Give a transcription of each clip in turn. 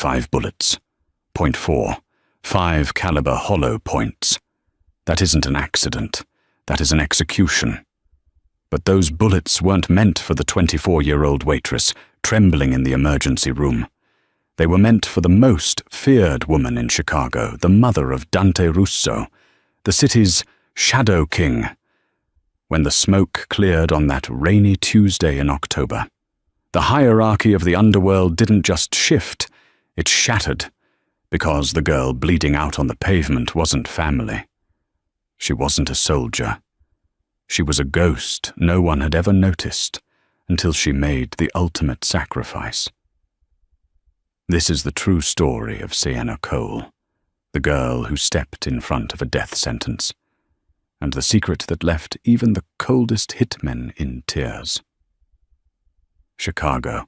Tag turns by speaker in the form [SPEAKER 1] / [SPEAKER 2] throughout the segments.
[SPEAKER 1] 5 bullets. .4, 5 caliber hollow points. That isn't an accident. That is an execution. But those bullets weren't meant for the 24-year-old waitress trembling in the emergency room. They were meant for the most feared woman in Chicago, the mother of Dante Russo, the city's shadow king. When the smoke cleared on that rainy Tuesday in October, the hierarchy of the underworld didn't just shift, it shattered, because the girl bleeding out on the pavement wasn't family. She wasn't a soldier. She was a ghost no one had ever noticed until she made the ultimate sacrifice. This is the true story of Sienna Cole, the girl who stepped in front of a death sentence, and the secret that left even the coldest hitmen in tears. Chicago,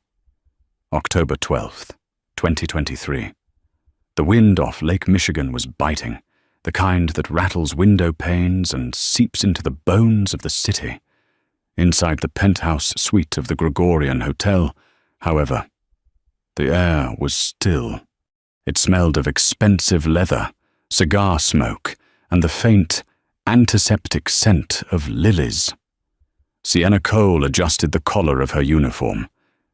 [SPEAKER 1] October 12th, 2023. The wind off Lake Michigan was biting, the kind that rattles window panes and seeps into the bones of the city. Inside the penthouse suite of the Gregorian Hotel, however, the air was still. It smelled of expensive leather, cigar smoke, and the faint, antiseptic scent of lilies. Sienna Cole adjusted the collar of her uniform.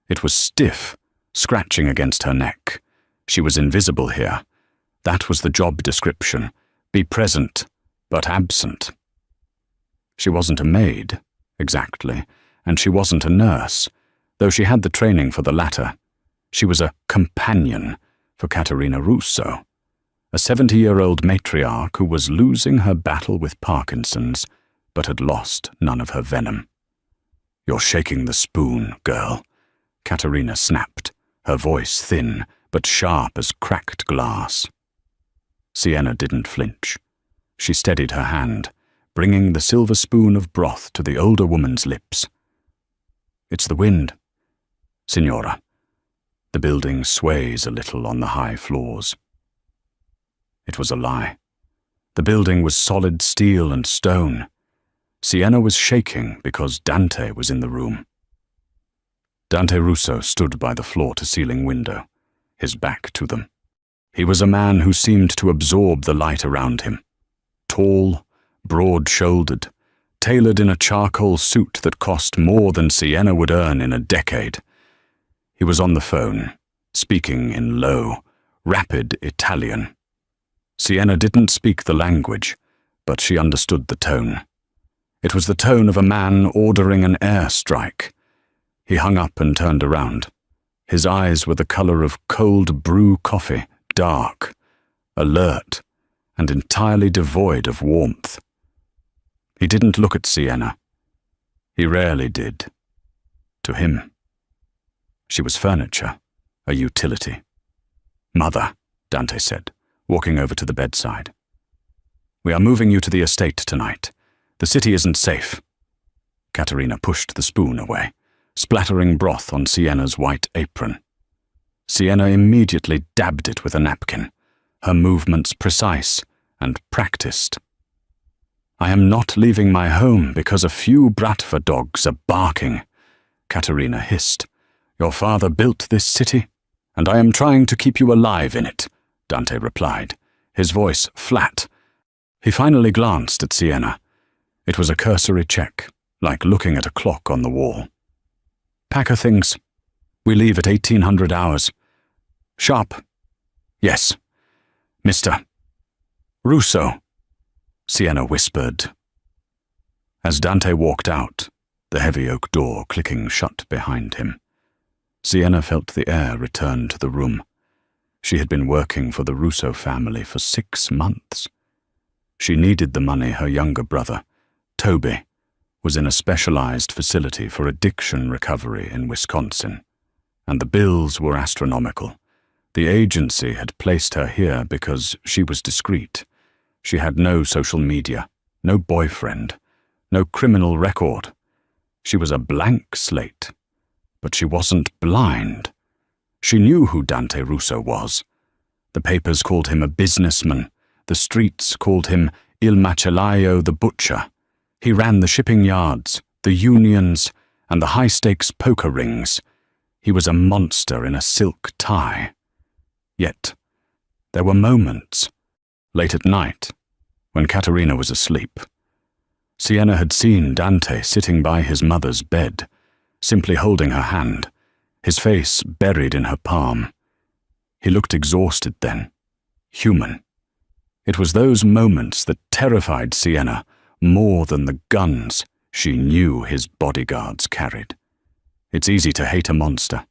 [SPEAKER 1] It was stiff, scratching against her neck. She was invisible here. That was the job description. Be present, but absent. She wasn't a maid, exactly, and she wasn't a nurse, though she had the training for the latter. She was a companion for Caterina Russo, a 70-year-old matriarch who was losing her battle with Parkinson's, but had lost none of her venom. "You're shaking the spoon, girl," Caterina snapped, her voice thin, but sharp as cracked glass. Sienna didn't flinch. She steadied her hand, bringing the silver spoon of broth to the older woman's lips. "It's the wind, Signora." The building sways a little on the high floors. It was a lie. The building was solid steel and stone. Sienna was shaking because Dante was in the room. Dante Russo stood by the floor-to-ceiling window, his back to them. He was a man who seemed to absorb the light around him. Tall, broad-shouldered, tailored in a charcoal suit that cost more than Sienna would earn in a decade. He was on the phone, speaking in low, rapid Italian. Sienna didn't speak the language, but she understood the tone. It was the tone of a man ordering an airstrike. He hung up and turned around. His eyes were the color of cold brew coffee, dark, alert, and entirely devoid of warmth. He didn't look at Sienna. He rarely did. To him, she was furniture, a utility. "Mother," Dante said, walking over to the bedside. "We are moving you to the estate tonight. The city isn't safe." Caterina pushed the spoon away, splattering broth on Sienna's white apron. Sienna immediately dabbed it with a napkin, her movements precise and practiced. "I am not leaving my home because a few Bratva dogs are barking," Caterina hissed. "Your father built this city, and I am trying to keep you alive in it," Dante replied, his voice flat. He finally glanced at Sienna. It was a cursory check, like looking at a clock on the wall. "Pack her things. We leave at 1800 hours. Sharp." "Yes. Mr. Russo," Sienna whispered. As Dante walked out, the heavy oak door clicking shut behind him, Sienna felt the air return to the room. She had been working for the Russo family for 6 months. She needed the money her younger brother, Toby, was in a specialized facility for addiction recovery in Wisconsin, and the bills were astronomical. The agency had placed her here because she was discreet. She had no social media, no boyfriend, no criminal record. She was a blank slate, but she wasn't blind. She knew who Dante Russo was. The papers called him a businessman. The streets called him Il Macellaio the Butcher. He ran the shipping yards, the unions, and the high-stakes poker rings. He was a monster in a silk tie. Yet, there were moments, late at night, when Caterina was asleep. Sienna had seen Dante sitting by his mother's bed, simply holding her hand, his face buried in her palm. He looked exhausted then, human. It was those moments that terrified Sienna more than the guns she knew his bodyguards carried. It's easy to hate a monster.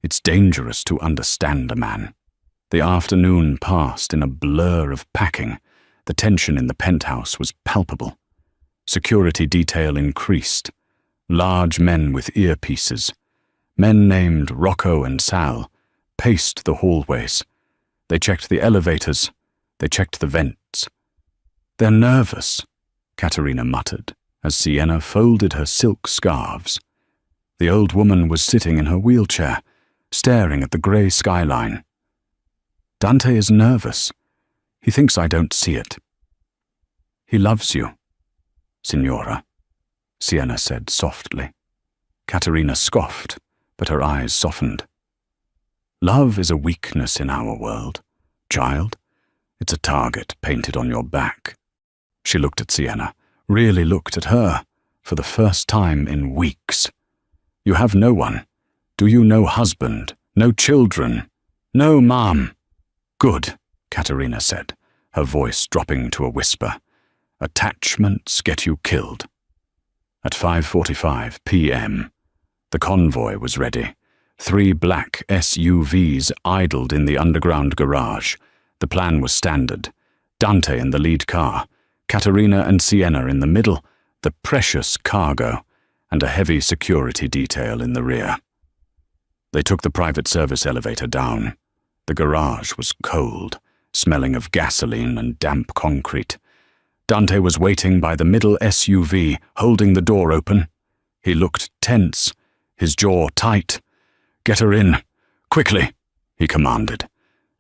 [SPEAKER 1] It's dangerous to understand a man. The afternoon passed in a blur of packing. The tension in the penthouse was palpable. Security detail increased. Large men with earpieces, men named Rocco and Sal, paced the hallways. They checked the elevators. They checked the vents. "They're nervous," Caterina muttered, as Sienna folded her silk scarves. The old woman was sitting in her wheelchair, staring at the grey skyline. "Dante is nervous. He thinks I don't see it." "He loves you, Signora," Sienna said softly. Caterina scoffed, but her eyes softened. "Love is a weakness in our world, child. It's a target painted on your back." She looked at Sienna, really looked at her, for the first time in weeks. "You have no one. Do you no husband, no children? No, Mom." "Good," Caterina said, her voice dropping to a whisper. "Attachments get you killed." At 5:45 p.m., the convoy was ready. 3 black SUVs idled in the underground garage. The plan was standard. Dante in the lead car, Caterina and Sienna in the middle, the precious cargo, and a heavy security detail in the rear. They took the private service elevator down. The garage was cold, smelling of gasoline and damp concrete. Dante was waiting by the middle SUV, holding the door open. He looked tense, his jaw tight. "Get her in, quickly," he commanded.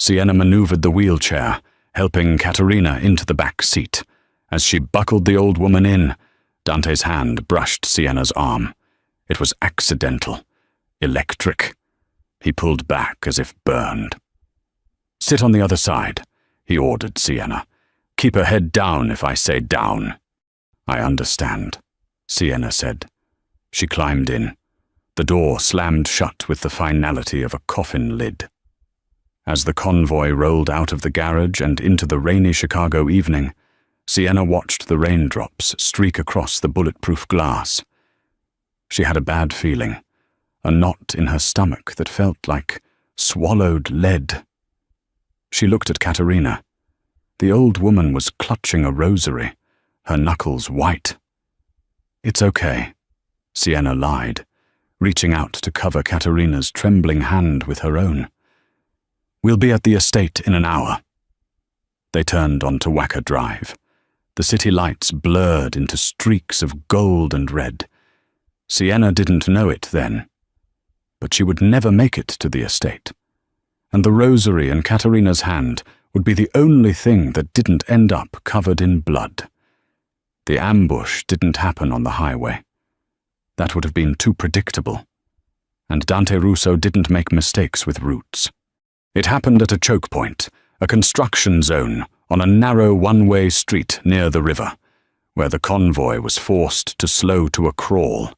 [SPEAKER 1] Sienna maneuvered the wheelchair, helping Caterina into the back seat. As she buckled the old woman in, Dante's hand brushed Sienna's arm. It was accidental, electric. He pulled back as if burned. "Sit on the other side," he ordered Sienna. "Keep her head down if I say down." "I understand," Sienna said. She climbed in. The door slammed shut with the finality of a coffin lid. As the convoy rolled out of the garage and into the rainy Chicago evening, Sienna watched the raindrops streak across the bulletproof glass. She had a bad feeling, a knot in her stomach that felt like swallowed lead. She looked at Caterina. The old woman was clutching a rosary, her knuckles white. "It's okay," Sienna lied, reaching out to cover Caterina's trembling hand with her own. "We'll be at the estate in an hour." They turned onto Wacker Drive. The city lights blurred into streaks of gold and red. Sienna didn't know it then, but she would never make it to the estate. And the rosary in Caterina's hand would be the only thing that didn't end up covered in blood. The ambush didn't happen on the highway. That would have been too predictable. And Dante Russo didn't make mistakes with routes. It happened at a choke point, a construction zone on a narrow one-way street near the river, where the convoy was forced to slow to a crawl.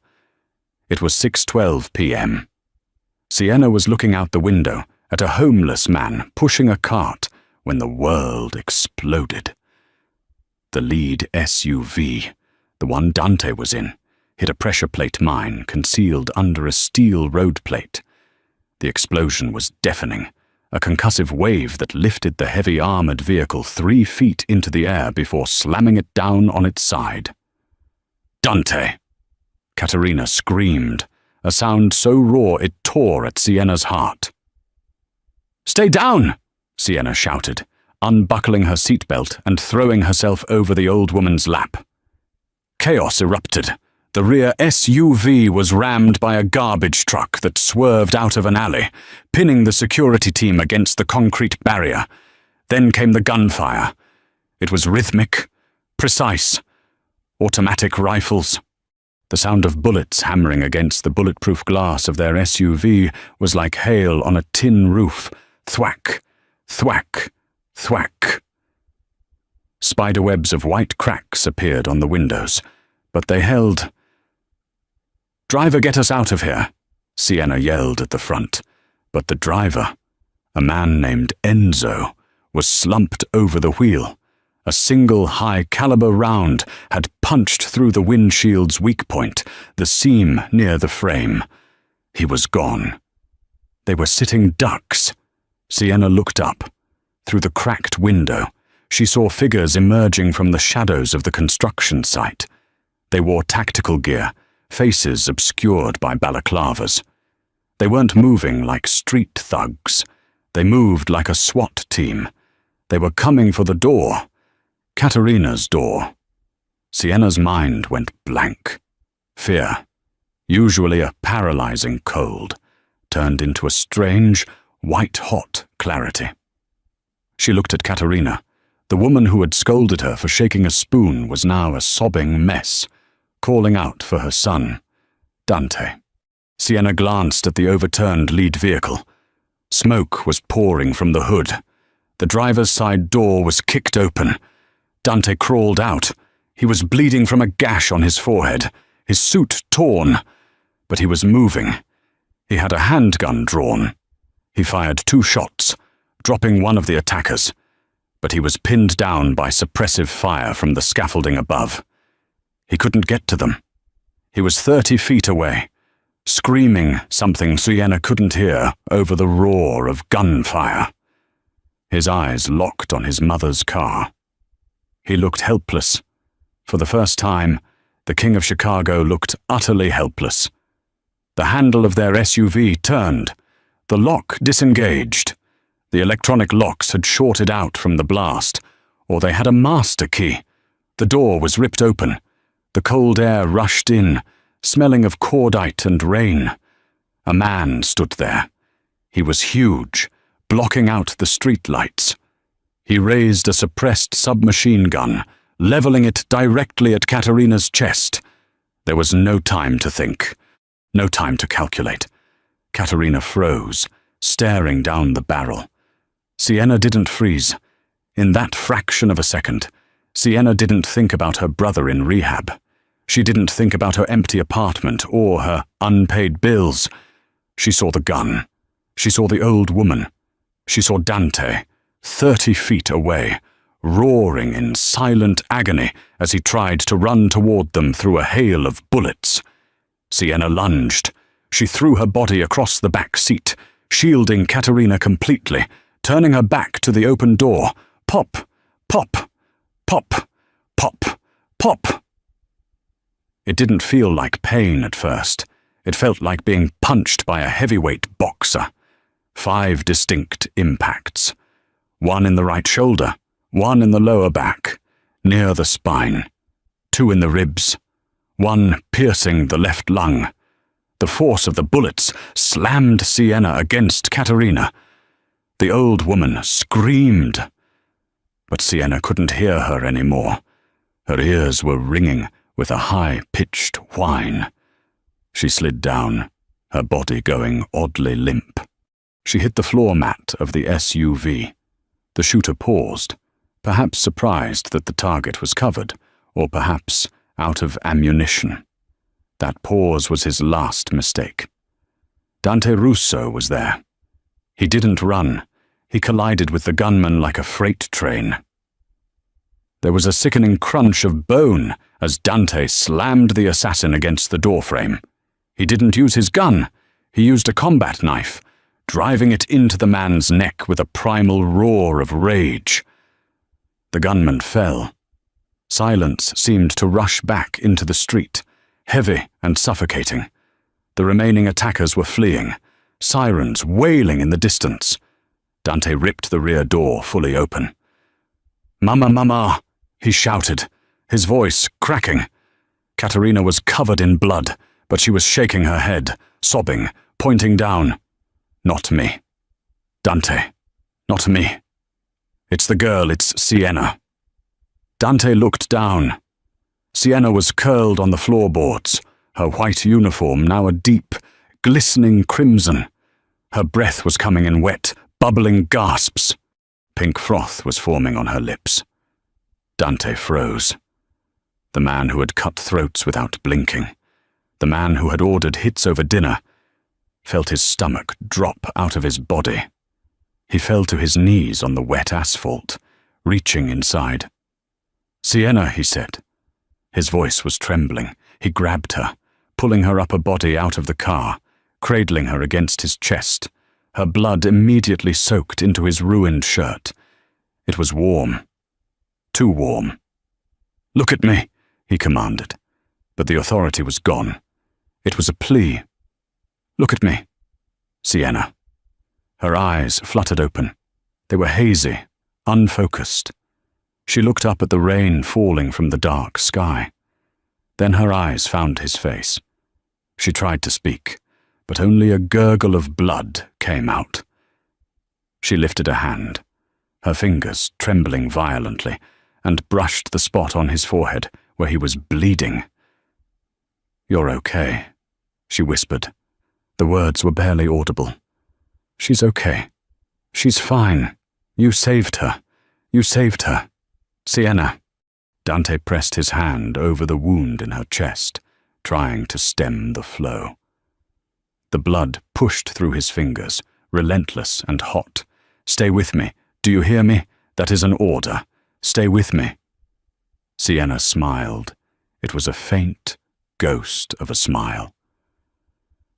[SPEAKER 1] It was 6:12 p.m. Sienna was looking out the window at a homeless man pushing a cart when the world exploded. The lead SUV, the one Dante was in, hit a pressure plate mine concealed under a steel road plate. The explosion was deafening, a concussive wave that lifted the heavy armored vehicle 3 feet into the air before slamming it down on its side. "Dante!" Caterina screamed, a sound so raw it tore at Sienna's heart. "Stay down!" Sienna shouted, unbuckling her seatbelt and throwing herself over the old woman's lap. Chaos erupted. The rear SUV was rammed by a garbage truck that swerved out of an alley, pinning the security team against the concrete barrier. Then came the gunfire. It was rhythmic, precise. Automatic rifles. The sound of bullets hammering against the bulletproof glass of their SUV was like hail on a tin roof. Thwack, Thwack, thwack. Spiderwebs of white cracks appeared on the windows, but they held. "Driver, get us out of here," Sienna yelled at the front, but the driver, a man named Enzo, was slumped over the wheel. A single high-caliber round had punched through the windshield's weak point, the seam near the frame. He was gone. They were sitting ducks. Sienna looked up. Through the cracked window, she saw figures emerging from the shadows of the construction site. They wore tactical gear, faces obscured by balaclavas. They weren't moving like street thugs. They moved like a SWAT team. They were coming for the door. Katerina's door. Sienna's mind went blank. Fear, usually a paralyzing cold, turned into a strange, white-hot clarity. She looked at Katerina. The woman who had scolded her for shaking a spoon was now a sobbing mess, calling out for her son, Dante. Sienna glanced at the overturned lead vehicle. Smoke was pouring from the hood. The driver's side door was kicked open. Dante crawled out. He was bleeding from a gash on his forehead, his suit torn, but he was moving. He had a handgun drawn. He fired 2 shots, dropping one of the attackers, but he was pinned down by suppressive fire from the scaffolding above. He couldn't get to them. He was 30 feet away, screaming something Sienna couldn't hear over the roar of gunfire. His eyes locked on his mother's car. He looked helpless. For the first time, the King of Chicago looked utterly helpless. The handle of their SUV turned. The lock disengaged. The electronic locks had shorted out from the blast, or they had a master key. The door was ripped open. The cold air rushed in, smelling of cordite and rain. A man stood there. He was huge, blocking out the street lights. He raised a suppressed submachine gun, leveling it directly at Katerina's chest. There was no time to think, no time to calculate. Katerina froze, staring down the barrel. Sienna didn't freeze. In that fraction of a second, Sienna didn't think about her brother in rehab. She didn't think about her empty apartment or her unpaid bills. She saw the gun. She saw the old woman. She saw Dante, 30 feet away, roaring in silent agony as he tried to run toward them through a hail of bullets. Sienna lunged. She threw her body across the back seat, shielding Katerina completely, turning her back to the open door. Pop, pop, pop, pop, pop. It didn't feel like pain at first. It felt like being punched by a heavyweight boxer. 5 distinct impacts. 1 in the right shoulder, 1 in the lower back, near the spine, 2 in the ribs, 1 piercing the left lung. The force of the bullets slammed Sienna against Katerina. The old woman screamed, but Sienna couldn't hear her anymore. Her ears were ringing with a high-pitched whine. She slid down, her body going oddly limp. She hit the floor mat of the SUV. The shooter paused, perhaps surprised that the target was covered, or perhaps out of ammunition. That pause was his last mistake. Dante Russo was there. He didn't run. He collided with the gunman like a freight train. There was a sickening crunch of bone as Dante slammed the assassin against the doorframe. He didn't use his gun. He used a combat knife, driving it into the man's neck with a primal roar of rage. The gunman fell. Silence seemed to rush back into the street, heavy and suffocating. The remaining attackers were fleeing, sirens wailing in the distance. Dante ripped the rear door fully open. "Mama, mama!" he shouted, his voice cracking. Katerina was covered in blood, but she was shaking her head, sobbing, pointing down. "Not me. Dante. Not me. It's the girl, it's Sienna." Dante looked down. Sienna was curled on the floorboards, her white uniform now a deep, glistening crimson. Her breath was coming in wet, bubbling gasps. Pink froth was forming on her lips. Dante froze. The man who had cut throats without blinking, the man who had ordered hits over dinner, felt his stomach drop out of his body. He fell to his knees on the wet asphalt, reaching inside. "Sienna," he said. His voice was trembling. He grabbed her, pulling her upper body out of the car, cradling her against his chest. Her blood immediately soaked into his ruined shirt. It was warm. Too warm. "Look at me," he commanded, but the authority was gone. It was a plea. "Look at me, Sienna." Her eyes fluttered open. They were hazy, unfocused. She looked up at the rain falling from the dark sky. Then her eyes found his face. She tried to speak, but only a gurgle of blood came out. She lifted a hand, her fingers trembling violently, and brushed the spot on his forehead where he was bleeding. "You're okay," she whispered. The words were barely audible. "She's okay. She's fine. You saved her. You saved her. Sienna." Dante pressed his hand over the wound in her chest, trying to stem the flow. The blood pushed through his fingers, relentless and hot. "Stay with me. Do you hear me? That is an order. Stay with me." Sienna smiled. It was a faint ghost of a smile.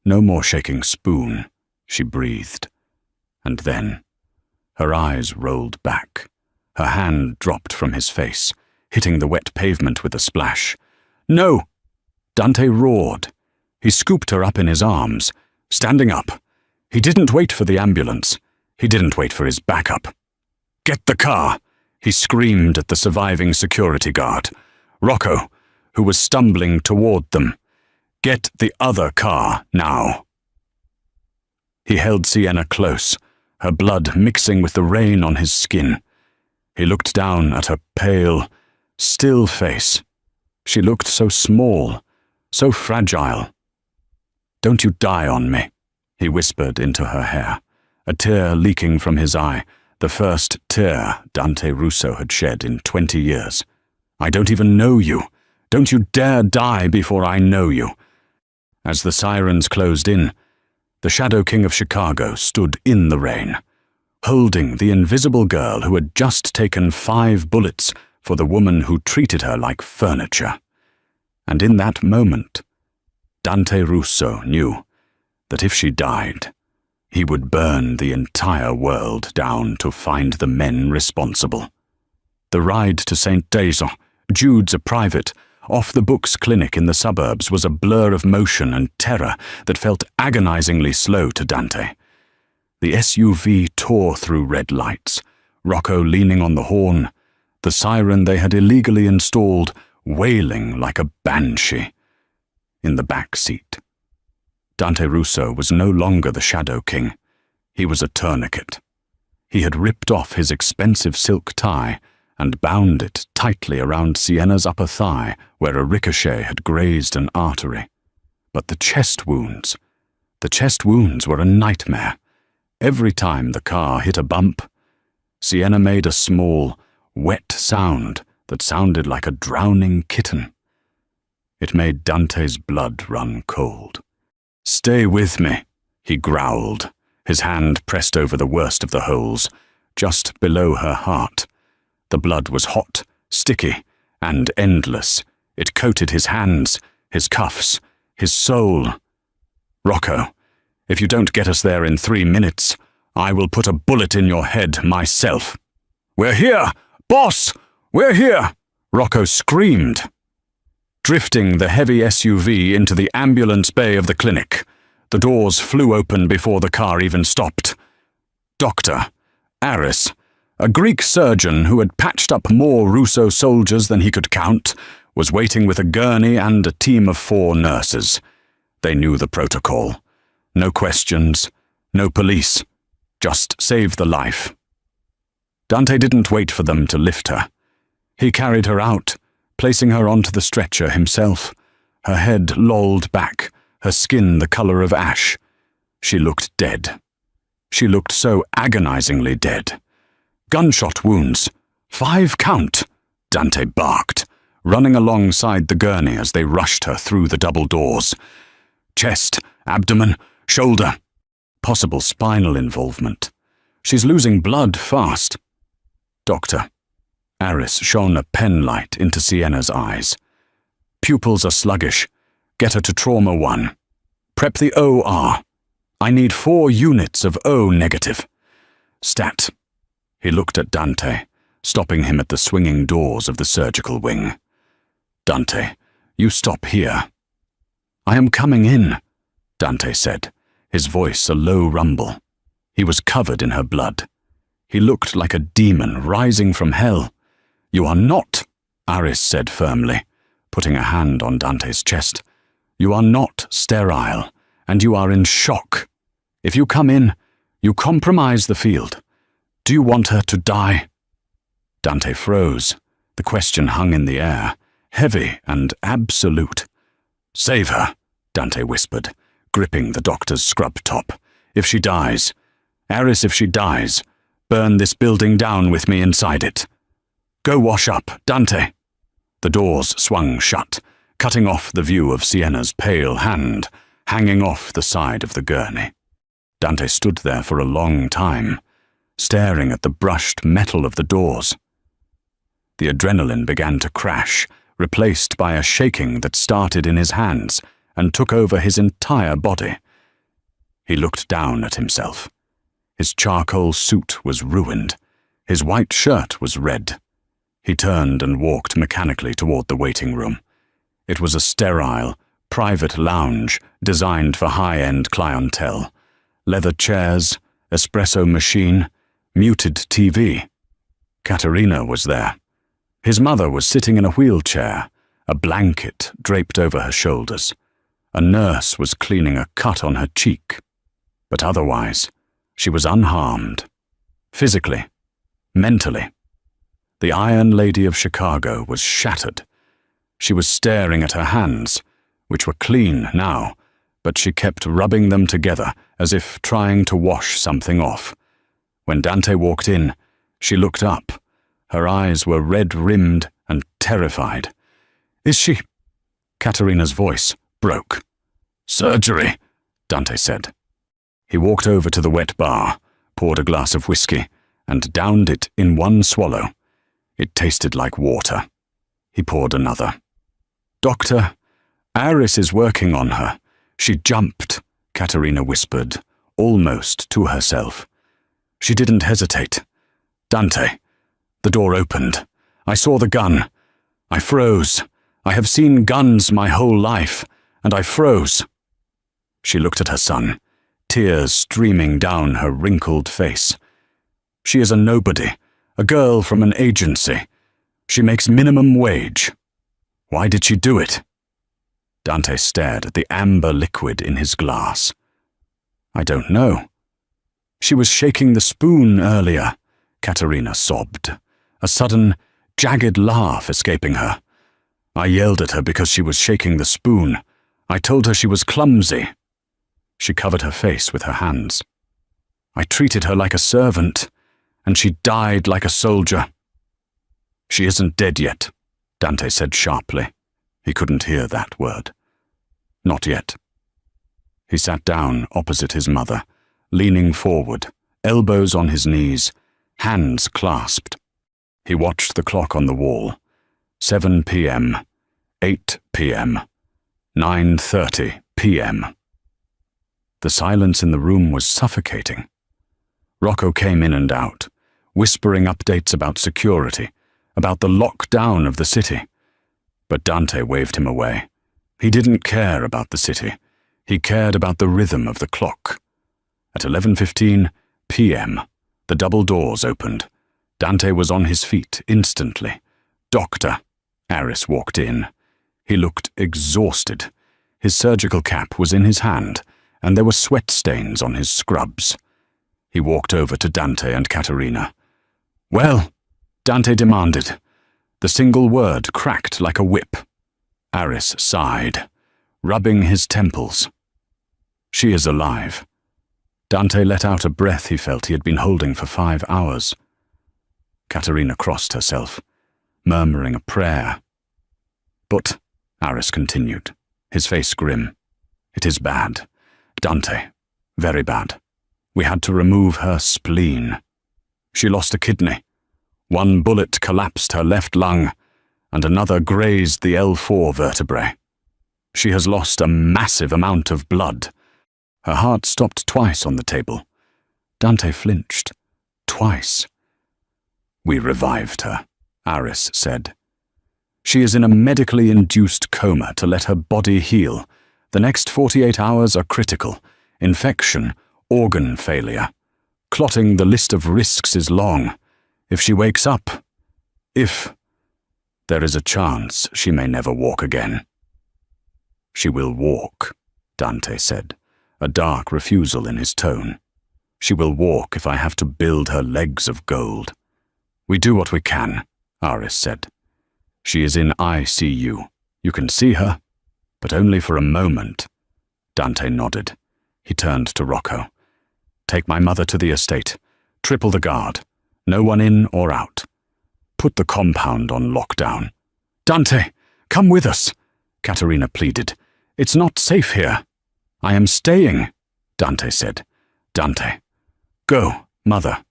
[SPEAKER 1] "No more shaking spoon," she breathed. And then, her eyes rolled back. Her hand dropped from his face, hitting the wet pavement with a splash. "No!" Dante roared. He scooped her up in his arms, standing up. He didn't wait for the ambulance. He didn't wait for his backup. "Get the car!" he screamed at the surviving security guard, Rocco, who was stumbling toward them. "Get the other car, now." He held Sienna close, her blood mixing with the rain on his skin. He looked down at her pale, still face. She looked so small, so fragile. "Don't you die on me," he whispered into her hair, a tear leaking from his eye, the first tear Dante Russo had shed in 20 years. "I don't even know you. Don't you dare die before I know you." As the sirens closed in, the Shadow King of Chicago stood in the rain, holding the invisible girl who had just taken 5 bullets for the woman who treated her like furniture. And in that moment, Dante Russo knew that if she died, he would burn the entire world down to find the men responsible. The ride to St. Denis, Jude's a private, off-the-books clinic in the suburbs, was a blur of motion and terror that felt agonizingly slow to Dante. The SUV tore through red lights, Rocco leaning on the horn, the siren they had illegally installed wailing like a banshee. In the back seat, Dante Russo was no longer the Shadow King. He was a tourniquet. He had ripped off his expensive silk tie and bound it tightly around Sienna's upper thigh where a ricochet had grazed an artery. But the chest wounds were a nightmare. Every time the car hit a bump, Sienna made a small, wet sound that sounded like a drowning kitten. It made Dante's blood run cold. "Stay with me," he growled, his hand pressed over the worst of the holes, just below her heart. The blood was hot, sticky, and endless. It coated his hands, his cuffs, his soul. "Rocco, if you don't get us there in 3 minutes, I will put a bullet in your head myself." "We're here! Boss! We're here!" Rocco screamed, drifting the heavy SUV into the ambulance bay of the clinic. The doors flew open before the car even stopped. Dr. Aris, a Greek surgeon who had patched up more Russo soldiers than he could count, was waiting with a gurney and a team of 4 nurses. They knew the protocol. No questions, no police, just save the life. Dante didn't wait for them to lift her. He carried her out, placing her onto the stretcher himself. Her head lolled back, her skin the color of ash. She looked dead. She looked so agonizingly dead. Gunshot wounds. 5 count, Dante barked, running alongside the gurney as they rushed her through the double doors. Chest, abdomen, shoulder. Possible spinal involvement. She's losing blood fast. Doctor. Aris shone a penlight into Sienna's eyes. Pupils are sluggish. Get her to trauma 1. Prep the OR. I need 4 units of O negative. Stat. He looked at Dante, stopping him at the swinging doors of the surgical wing. Dante, you stop here. I am coming in, Dante said, his voice a low rumble. He was covered in her blood. He looked like a demon rising from hell. You are not, Aris said firmly, putting a hand on Dante's chest. You are not sterile, and you are in shock. If you come in, you compromise the field. Do you want her to die? Dante froze. The question hung in the air, heavy and absolute. Save her, Dante whispered, gripping the doctor's scrub top. If she dies. Aris, if she dies. Burn this building down with me inside it. Go wash up, Dante. The doors swung shut, cutting off the view of Sienna's pale hand, hanging off the side of the gurney. Dante stood there for a long time, staring at the brushed metal of the doors. The adrenaline began to crash, replaced by a shaking that started in his hands and took over his entire body. He looked down at himself. His charcoal suit was ruined. His white shirt was red. He turned and walked mechanically toward the waiting room. It was a sterile, private lounge designed for high-end clientele. Leather chairs, espresso machine, muted TV. Katerina was there. His mother was sitting in a wheelchair, a blanket draped over her shoulders. A nurse was cleaning a cut on her cheek. But otherwise, she was unharmed. Physically, mentally. The Iron Lady of Chicago was shattered. She was staring at her hands, which were clean now, but she kept rubbing them together as if trying to wash something off. When Dante walked in, she looked up. Her eyes were red-rimmed and terrified. Is she? Katerina's voice broke. Surgery, Dante said. He walked over to the wet bar, poured a glass of whiskey, and downed it in one swallow. It tasted like water. He poured another. Doctor, Aris is working on her. She jumped, Katerina whispered, almost to herself. She didn't hesitate. Dante. The door opened. I saw the gun. I froze. I have seen guns my whole life, and I froze. She looked at her son, tears streaming down her wrinkled face. She is a nobody, a girl from an agency. She makes minimum wage. Why did she do it? Dante stared at the amber liquid in his glass. I don't know. She was shaking the spoon earlier, Katerina sobbed, a sudden, jagged laugh escaping her. I yelled at her because she was shaking the spoon. I told her she was clumsy. She covered her face with her hands. I treated her like a servant, and she died like a soldier. She isn't dead yet, Dante said sharply. He couldn't hear that word. Not yet. He sat down opposite his mother, leaning forward, elbows on his knees, hands clasped. He watched the clock on the wall. 7 p.m., 8 p.m., 9:30 p.m. The silence in the room was suffocating. Rocco came in and out, whispering updates about security, about the lockdown of the city. But Dante waved him away. He didn't care about the city. He cared about the rhythm of the clock. At 11:15 p.m., the double doors opened. Dante was on his feet instantly. Doctor, Aris walked in. He looked exhausted. His surgical cap was in his hand, and there were sweat stains on his scrubs. He walked over to Dante and Katerina. Well, Dante demanded. The single word cracked like a whip. Aris sighed, rubbing his temples. She is alive. Dante let out a breath he felt he had been holding for 5 hours. Katerina crossed herself, murmuring a prayer. But, Aris continued, his face grim, it is bad. Dante, very bad. We had to remove her spleen. She lost a kidney. One bullet collapsed her left lung, and another grazed the L4 vertebrae. She has lost a massive amount of blood. Her heart stopped twice on the table. Dante flinched. Twice. We revived her, Aris said. She is in a medically induced coma to let her body heal. The next 48 hours are critical. Infection, organ failure. Clotting, the list of risks is long. If she wakes up, there is a chance she may never walk again. She will walk, Dante said, a dark refusal in his tone. She will walk if I have to build her legs of gold. We do what we can, Aris said. She is in ICU. You can see her, but only for a moment. Dante nodded. He turned to Rocco. Take my mother to the estate. Triple the guard. No one in or out. Put the compound on lockdown. Dante, come with us, Katerina pleaded. It's not safe here. I am staying, Dante said. Dante. Go, mother.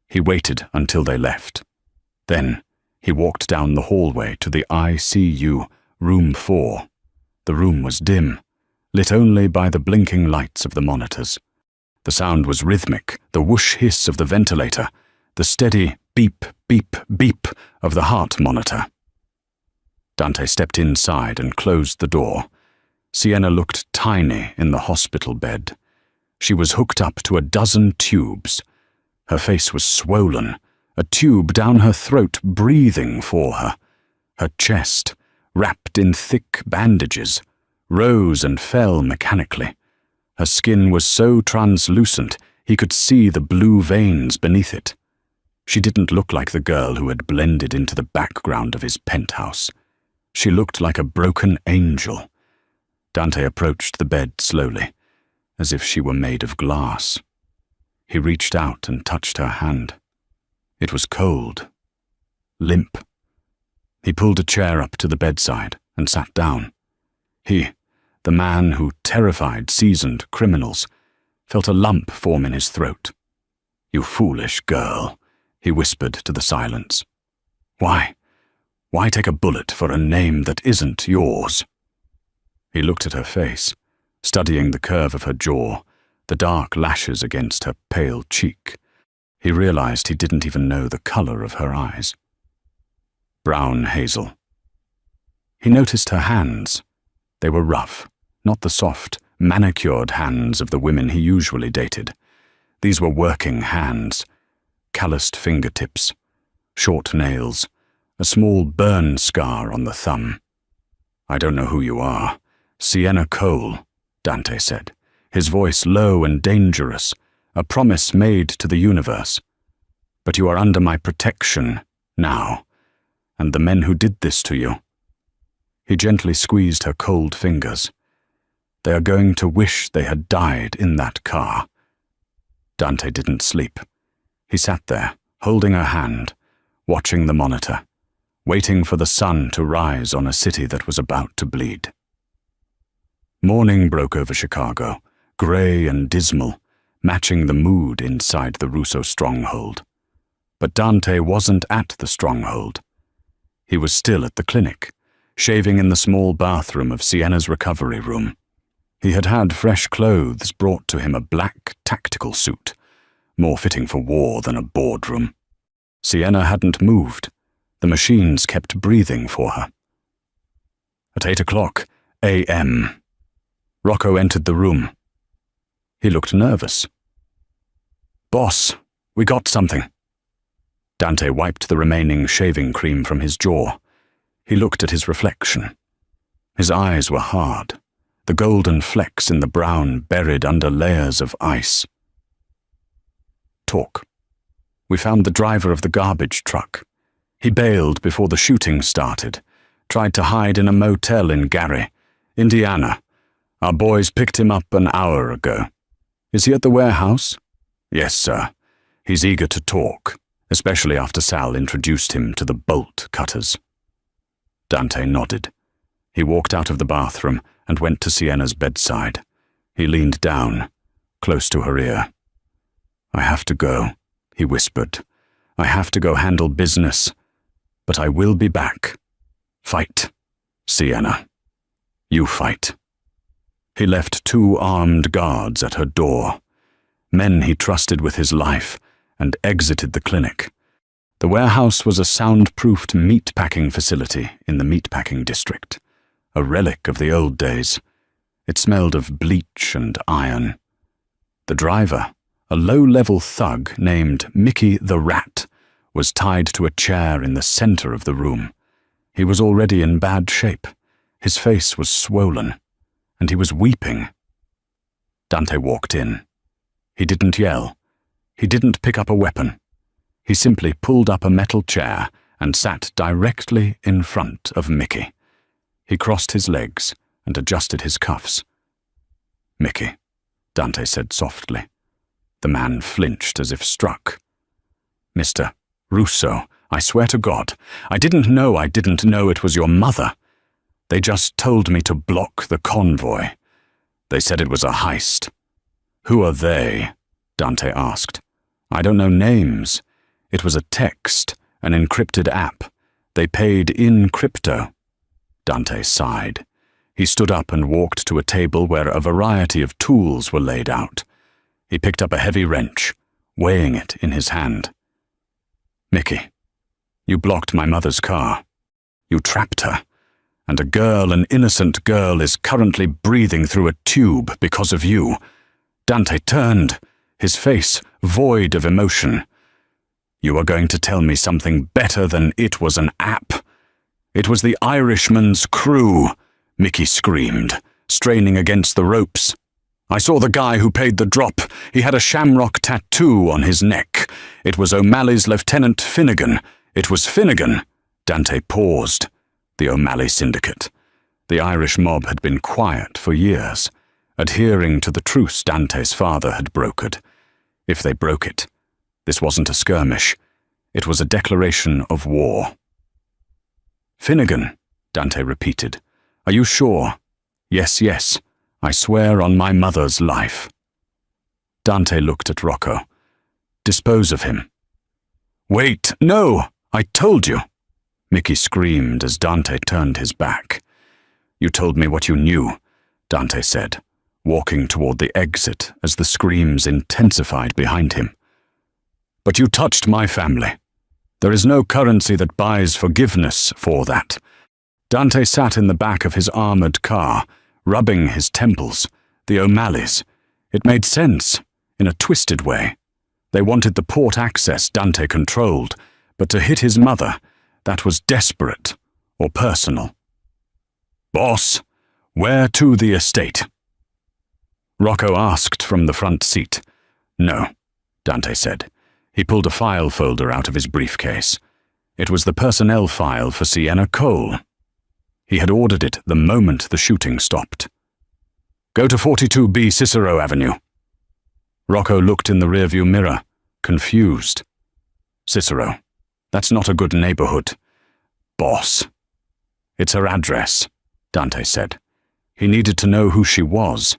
[SPEAKER 1] He waited until they left. Then he walked down the hallway to the ICU, room 4. The room was dim, lit only by the blinking lights of the monitors. The sound was rhythmic, the whoosh hiss of the ventilator, the steady beep, beep, beep of the heart monitor. Dante stepped inside and closed the door. Sienna looked tiny in the hospital bed. She was hooked up to a dozen tubes. Her face was swollen, a tube down her throat breathing for her. Her chest, wrapped in thick bandages, rose and fell mechanically. Her skin was so translucent he could see the blue veins beneath it. She didn't look like the girl who had blended into the background of his penthouse. She looked like a broken angel. Dante approached the bed slowly, as if she were made of glass. He reached out and touched her hand. It was cold, limp. He pulled a chair up to the bedside and sat down. He, the man who terrified seasoned criminals, felt a lump form in his throat. You foolish girl, he whispered to the silence. Why take a bullet for a name that isn't yours? He looked at her face, studying the curve of her jaw, the dark lashes against her pale cheek. He realized he didn't even know the color of her eyes. Brown hazel. He noticed her hands. They were rough, not the soft, manicured hands of the women he usually dated. These were working hands, calloused fingertips, short nails, a small burn scar on the thumb. I don't know who you are. Sienna Cole, Dante said, his voice low and dangerous, a promise made to the universe. But you are under my protection now, and the men who did this to you. He gently squeezed her cold fingers. They are going to wish they had died in that car. Dante didn't sleep. He sat there, holding her hand, watching the monitor, waiting for the sun to rise on a city that was about to bleed. Morning broke over Chicago, grey and dismal, matching the mood inside the Russo stronghold. But Dante wasn't at the stronghold. He was still at the clinic, shaving in the small bathroom of Sienna's recovery room. He had had fresh clothes brought to him, a black tactical suit, more fitting for war than a boardroom. Sienna hadn't moved. The machines kept breathing for her. At 8:00 a.m., Rocco entered the room. He looked nervous. Boss, we got something. Dante wiped the remaining shaving cream from his jaw. He looked at his reflection. His eyes were hard, the golden flecks in the brown buried under layers of ice. Talk. We found the driver of the garbage truck. He bailed before the shooting started, tried to hide in a motel in Gary, Indiana. Our boys picked him up an hour ago. Is he at the warehouse? Yes, sir. He's eager to talk. especially after Sal introduced him to the bolt cutters. Dante nodded. He walked out of the bathroom and went to Sienna's bedside. He leaned down, close to her ear. "I have to go," he whispered. "I have to go handle business, but I will be back. Fight, Sienna. You fight." He left 2 armed guards at her door, men he trusted with his life, and exited the clinic. The warehouse was a soundproofed meatpacking facility in the meatpacking district, a relic of the old days. It smelled of bleach and iron. The driver, a low-level thug named Mickey the Rat, was tied to a chair in the center of the room. He was already in bad shape. His face was swollen, and he was weeping. Dante walked in. He didn't yell. He didn't pick up a weapon. He simply pulled up a metal chair and sat directly in front of Mickey. He crossed his legs and adjusted his cuffs. "Mickey," Dante said softly. The man flinched as if struck. "Mr. Russo, I swear to God, I didn't know it was your mother. They just told me to block the convoy. They said it was a heist." "Who are they?" Dante asked. "I don't know names. It was a text, an encrypted app. They paid in crypto." Dante sighed. He stood up and walked to a table where a variety of tools were laid out. He picked up a heavy wrench, weighing it in his hand. "Mickey, you blocked my mother's car. You trapped her. And a girl, an innocent girl, is currently breathing through a tube because of you." Dante turned, his face void of emotion. "You are going to tell me something better than it was an app?" "It was the Irishman's crew," Mickey screamed, straining against the ropes. "I saw the guy who paid the drop. He had a shamrock tattoo on his neck. It was O'Malley's Lieutenant Finnegan. It was Finnegan." Dante paused. The O'Malley Syndicate. The Irish mob had been quiet for years, adhering to the truce Dante's father had brokered. If they broke it, this wasn't a skirmish. It was a declaration of war. "Finnegan," Dante repeated. "Are you sure?" "Yes, yes. I swear on my mother's life." Dante looked at Rocco. "Dispose of him." "Wait, no! I told you!" Mickey screamed as Dante turned his back. "You told me what you knew," Dante said, walking toward the exit as the screams intensified behind him. "But you touched my family. There is no currency that buys forgiveness for that." Dante sat in the back of his armored car, rubbing his temples. The O'Malleys. It made sense, in a twisted way. They wanted the port access Dante controlled, but to hit his mother, that was desperate or personal. "Boss, where to the estate?" Rocco asked from the front seat. "No," Dante said. He pulled a file folder out of his briefcase. It was the personnel file for Sienna Cole. He had ordered it the moment the shooting stopped. "Go to 42B Cicero Avenue." Rocco looked in the rearview mirror, confused. "Cicero. That's not a good neighborhood." "Boss." "It's her address," Dante said. He needed to know who she was.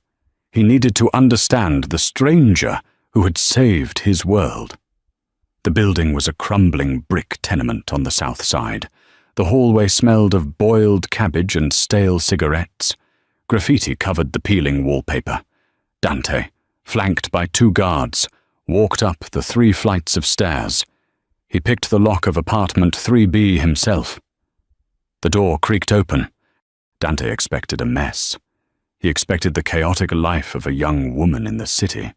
[SPEAKER 1] He needed to understand the stranger who had saved his world. The building was a crumbling brick tenement on the south side. The hallway smelled of boiled cabbage and stale cigarettes. Graffiti covered the peeling wallpaper. Dante, flanked by 2 guards, walked up the 3 flights of stairs. He picked the lock of apartment 3B himself. The door creaked open. Dante expected a mess. He expected the chaotic life of a young woman in the city.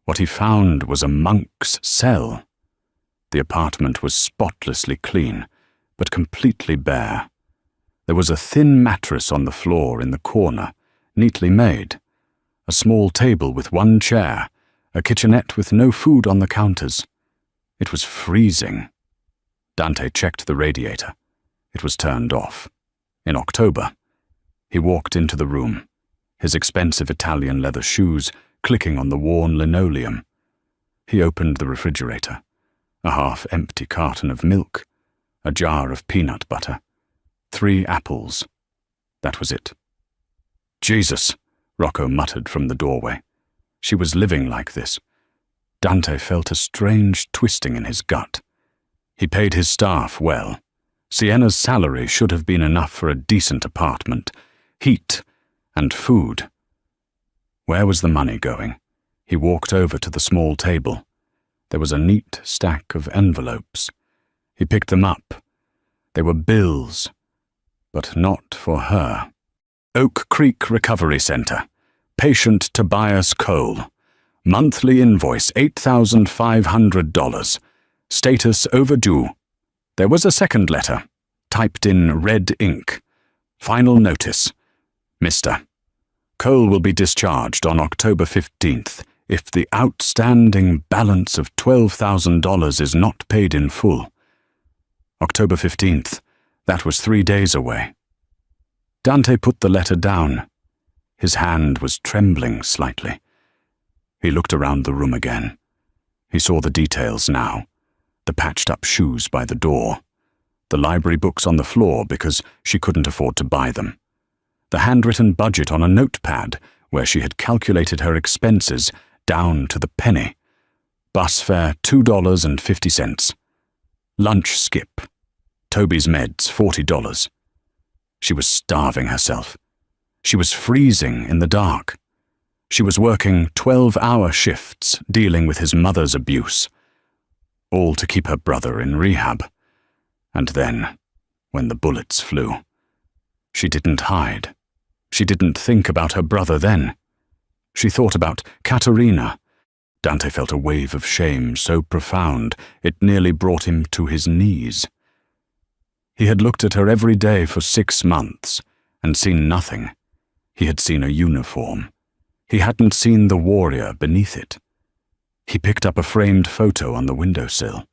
[SPEAKER 1] What he found was a monk's cell. The apartment was spotlessly clean, but completely bare. There was a thin mattress on the floor in the corner, neatly made. A small table with 1 chair, a kitchenette with no food on the counters. It was freezing. Dante checked the radiator. It was turned off. In October. He walked into the room, his expensive Italian leather shoes clicking on the worn linoleum. He opened the refrigerator. a half-empty carton of milk, a jar of peanut butter, 3 apples. That was it. Jesus, Rocco muttered from the doorway. She was living like this. Dante felt a strange twisting in his gut. He paid his staff well. Sienna's salary should have been enough for a decent apartment, heat, and food. Where was the money going? He walked over to the small table. There was a neat stack of envelopes. He picked them up. They were bills, but not for her. Oak Creek Recovery Center. Patient Tobias Cole. Monthly invoice $8,500. Status overdue. There was a second letter, typed in red ink. Final notice. Mr. Cole will be discharged on October 15th if the outstanding balance of $12,000 is not paid in full. October 15th. That was 3 days away. Dante put the letter down. His hand was trembling slightly. He looked around the room again. He saw the details now. The patched-up shoes by the door. The library books on the floor because she couldn't afford to buy them. The handwritten budget on a notepad where she had calculated her expenses down to the penny. Bus fare $2.50. Lunch skip. Toby's meds $40. She was starving herself. She was freezing in the dark. She was working 12-hour shifts dealing with his mother's abuse. All to keep her brother in rehab. And then, when the bullets flew, she didn't hide. She didn't think about her brother then. She thought about Katerina. Dante felt a wave of shame so profound it nearly brought him to his knees. He had looked at her every day for 6 months and seen nothing. He had seen a uniform. He hadn't seen the warrior beneath it. He picked up a framed photo on the windowsill.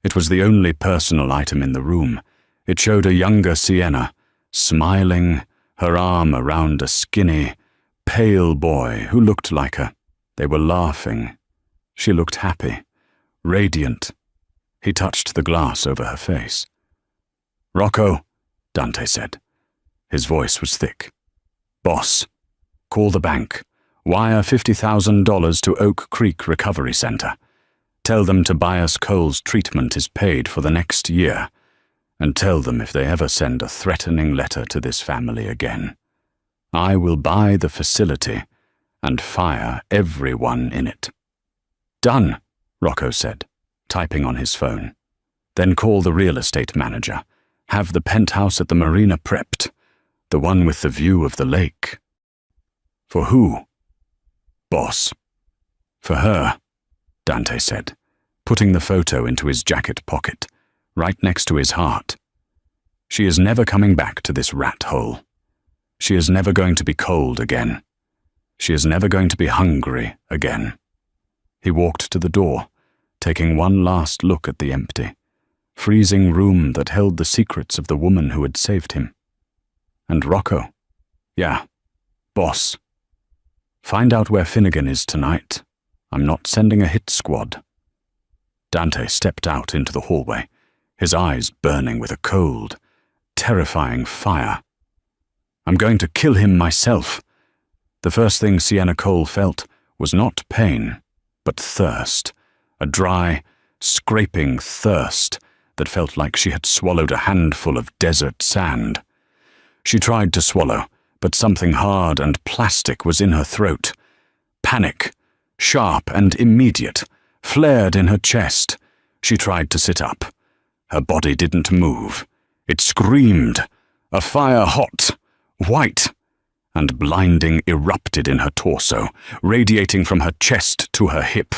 [SPEAKER 1] It was the only personal item in the room. It showed a younger Sienna, smiling, her arm around a skinny, pale boy who looked like her. They were laughing. She looked happy, radiant. He touched the glass over her face. "Rocco," Dante said. His voice was thick. "Boss, call the bank. Wire $50,000 to Oak Creek Recovery Center. Tell them Tobias Cole's treatment is paid for the next year. And tell them if they ever send a threatening letter to this family again, I will buy the facility and fire everyone in it." "Done," Rocco said, typing on his phone. "Then call the real estate manager. Have the penthouse at the marina prepped, the one with the view of the lake." "For who?" "Boss." "For her," Dante said, putting the photo into his jacket pocket, right next to his heart. "She is never coming back to this rat hole. She is never going to be cold again. She is never going to be hungry again." He walked to the door, taking one last look at the empty, freezing room that held the secrets of the woman who had saved him. And Rocco. "Yeah, boss. Find out where Finnegan is tonight. I'm not sending a hit squad." Dante stepped out into the hallway, his eyes burning with a cold, terrifying fire. "I'm going to kill him myself." The first thing Sienna Cole felt was not pain, but thirst, a dry, scraping thirst that felt like she had swallowed a handful of desert sand. She tried to swallow, but something hard and plastic was in her throat. Panic, sharp and immediate, flared in her chest. She tried to sit up. Her body didn't move. It screamed. A fire hot, white, and blinding erupted in her torso, radiating from her chest to her hip.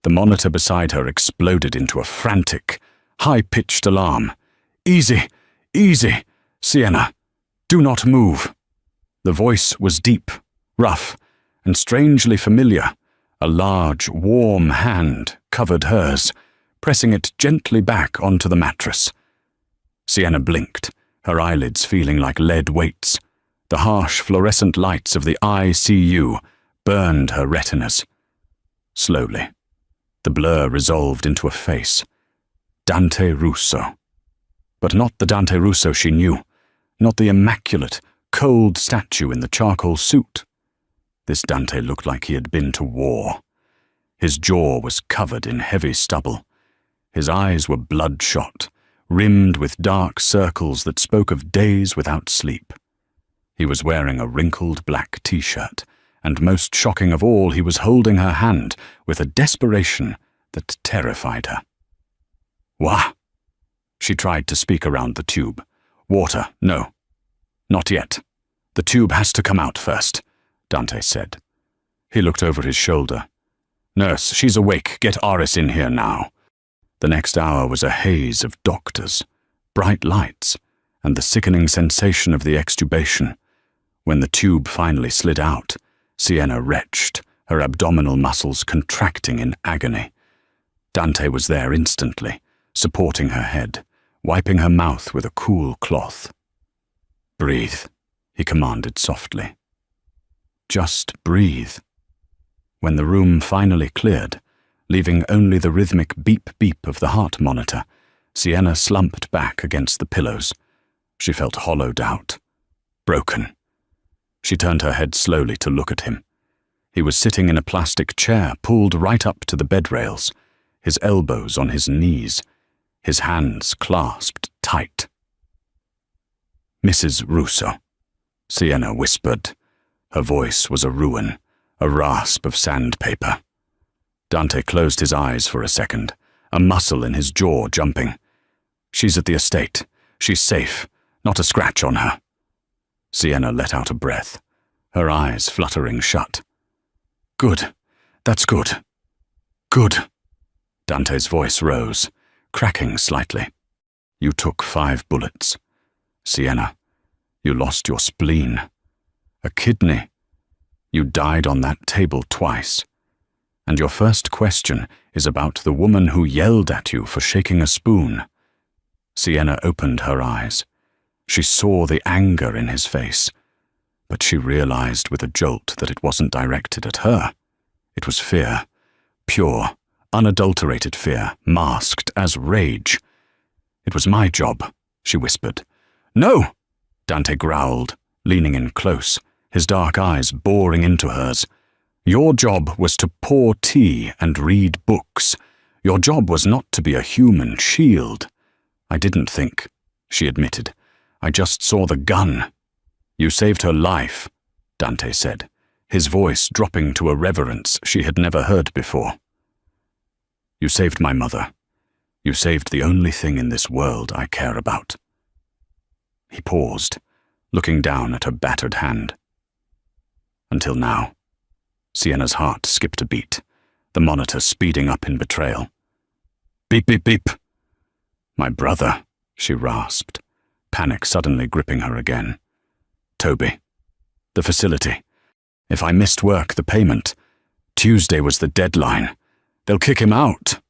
[SPEAKER 1] The monitor beside her exploded into a frantic, high-pitched alarm. "Easy, easy, Sienna. Do not move." The voice was deep, rough, and strangely familiar. A large, warm hand covered hers, pressing it gently back onto the mattress. Sienna blinked, her eyelids feeling like lead weights. The harsh fluorescent lights of the ICU burned her retinas. Slowly, the blur resolved into a face, Dante Russo. But not the Dante Russo she knew, not the immaculate, cold statue in the charcoal suit. This Dante looked like he had been to war. His jaw was covered in heavy stubble. His eyes were bloodshot, rimmed with dark circles that spoke of days without sleep. He was wearing a wrinkled black t-shirt, and most shocking of all, he was holding her hand with a desperation that terrified her. "Wah!" She tried to speak around the tube. "Water, no. Not yet. The tube has to come out first," Dante said. He looked over his shoulder. "Nurse, she's awake. Get Aris in here now." The next hour was a haze of doctors, bright lights, and the sickening sensation of the extubation. When the tube finally slid out, Sienna retched, her abdominal muscles contracting in agony. Dante was there instantly, supporting her head, wiping her mouth with a cool cloth. "Breathe," he commanded softly. Just breathe. When the room finally cleared, leaving only the rhythmic beep-beep of the heart monitor, Sienna slumped back against the pillows. She felt hollowed out, broken. She turned her head slowly to look at him. He was sitting in a plastic chair pulled right up to the bed rails, his elbows on his knees, his hands clasped tight. "Mrs. Russo," Sienna whispered. Her voice was a ruin, a rasp of sandpaper. Dante closed his eyes for a second, a muscle in his jaw jumping. "She's at the estate. She's safe. Not a scratch on her." Sienna let out a breath, her eyes fluttering shut. "Good. That's good. Good." Dante's voice rose, cracking slightly. "You took 5 bullets. Sienna, you lost your spleen. A kidney. You died on that table twice. And your first question is about the woman who yelled at you for shaking a spoon." Sienna opened her eyes. She saw the anger in his face, but she realized with a jolt that it wasn't directed at her. It was fear, pure, unadulterated fear, masked as rage. "It was my job," she whispered. "No!" Dante growled, leaning in close, his dark eyes boring into hers. "Your job was to pour tea and read books. Your job was not to be a human shield." "I didn't think," she admitted. "I just saw the gun." "You saved her life," Dante said, his voice dropping to a reverence she had never heard before. "You saved my mother. You saved the only thing in this world I care about." He paused, looking down at her battered hand. "Until now." Sienna's heart skipped a beat, the monitor speeding up in betrayal. "Beep, beep, beep." "My brother," she rasped, panic suddenly gripping her again. "Toby. The facility. If I missed work, the payment. Tuesday was the deadline. They'll kick him out."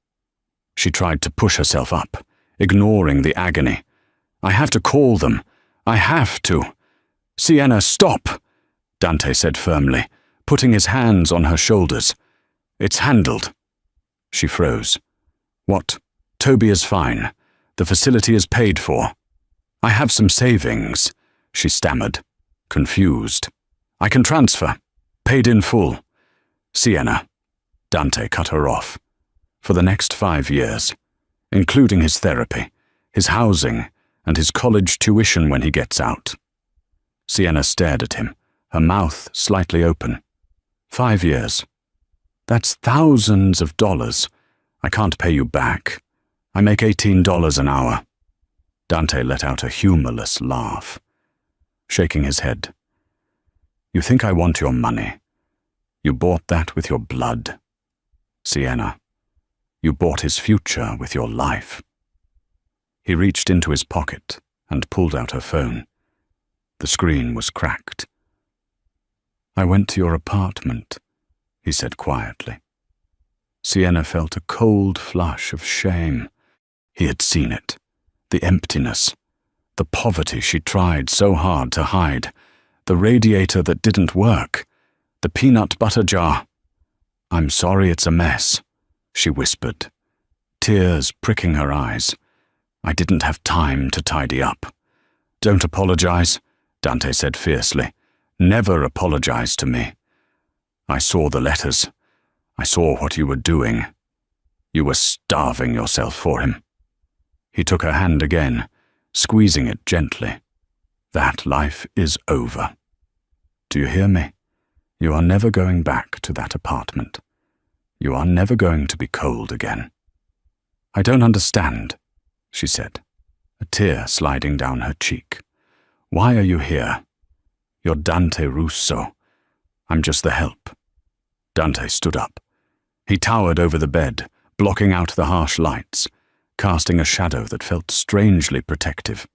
[SPEAKER 1] She tried to push herself up, ignoring the agony. "I have to call them. I have to." "Sienna, stop," Dante said firmly, putting his hands on her shoulders. "It's handled." She froze. "What? Toby is fine. The facility is paid for." "I have some savings," she stammered, confused. "I can transfer. Paid in full." "Sienna," Dante cut her off. "For the next 5 years, including his therapy, his housing, and his college tuition when he gets out." Sienna stared at him, her mouth slightly open. 5 years. That's thousands of dollars. I can't pay you back. I make $18 an hour. Dante let out a humorless laugh, shaking his head. "You think I want your money? You bought that with your blood. Sienna, you bought his future with your life." He reached into his pocket and pulled out her phone. The screen was cracked. "I went to your apartment," he said quietly. Sienna felt a cold flush of shame. He had seen it. The emptiness, the poverty she tried so hard to hide, the radiator that didn't work, the peanut butter jar. "I'm sorry it's a mess," she whispered, tears pricking her eyes. I didn't have time to tidy up. Don't apologize, Dante said fiercely. Never apologize to me. I saw the letters. I saw what you were doing. You were starving yourself for him. He took her hand again, squeezing it gently. That life is over. Do you hear me? You are never going back to that apartment. You are never going to be cold again. I don't understand, she said, a tear sliding down her cheek. Why are you here? You're Dante Russo. I'm just the help. Dante stood up. He towered over the bed, blocking out the harsh lights, casting a shadow that felt strangely protective.